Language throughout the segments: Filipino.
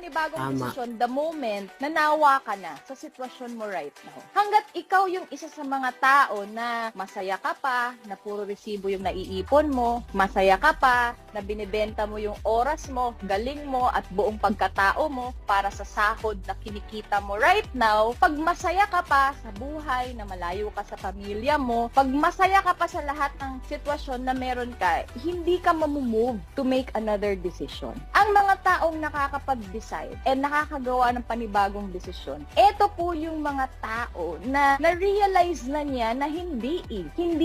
panibagong Tama. desisyon the moment na nawa ka na sa sitwasyon mo right now. Hanggat ikaw yung isa sa mga tao na masaya ka pa, na puro resibo yung naiipon mo, masaya ka pa, na binibenta mo yung oras mo, galing mo, at buong pagkatao mo para sa sahod na kinikita mo right now, pag masaya ka pa sa buhay, na malayo ka sa pamilya mo, pag masaya ka pa sa lahat ng sitwasyon na meron ka, hindi ka mamumove to make another decision. Ang mga taong nakakapag-decide and nakakagawa ng panibagong desisyon, ito po yung mga tao na na-realize na niya na hindi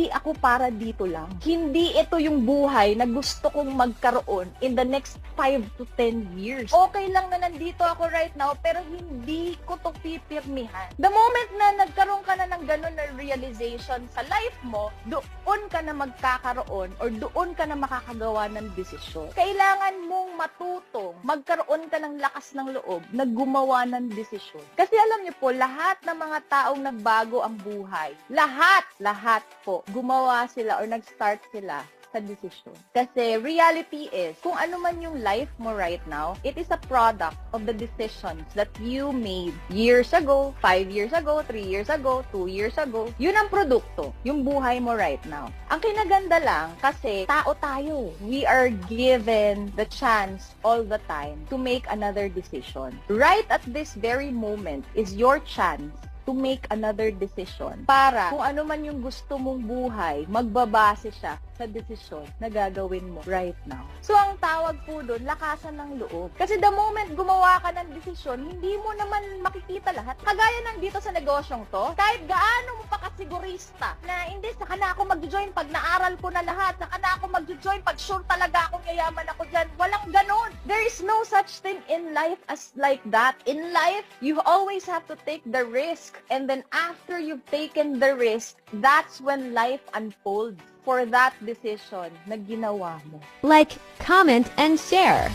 ako para dito lang. Hindi ito yung buhay na gusto kong magkaroon in the next 5 to 10 years. Okay lang na nandito ako right now, pero hindi ko to pipirmihan. The moment na nagkaroon ka na ng ganun na realization sa life mo, doon ka na magkakaroon or doon ka na makakagawa ng desisyon. Kailangan mong matutong magkaroon ka ng lakas ng loob na gumawa ng desisyon. Kasi alam niyo po, lahat ng mga taong nagbago ang buhay, lahat po, gumawa sila or nag-start sila sa desisyon. Kasi reality is, kung ano man yung life mo right now, it is a product of the decisions that you made years ago, 5 years ago, 3 years ago, 2 years ago. Yun ang produkto, yung buhay mo right now. Ang kinaganda lang, kasi tao tayo. We are given the chance all the time to make another decision. Right at this very moment is your chance to make another decision para kung ano man yung gusto mong buhay, magbabase siya sa desisyon na gagawin mo right now. So, ang tawag po doon, lakasan ng loob. Kasi the moment gumawa ka ng desisyon, hindi mo naman makikita lahat. Kagaya ng dito sa negosyong to, kahit gaano mo pa kasigurista na hindi, saka na ako mag-join pag naaral ko na lahat, saka na ako mag-join pag sure talaga akong yayaman ako dyan. Walang ganon. There is no such thing in life as like that. In life, you always have to take the risk. And then after you've taken the risk, that's when life unfolds for that decision na ginawa mo. Like, comment, and share.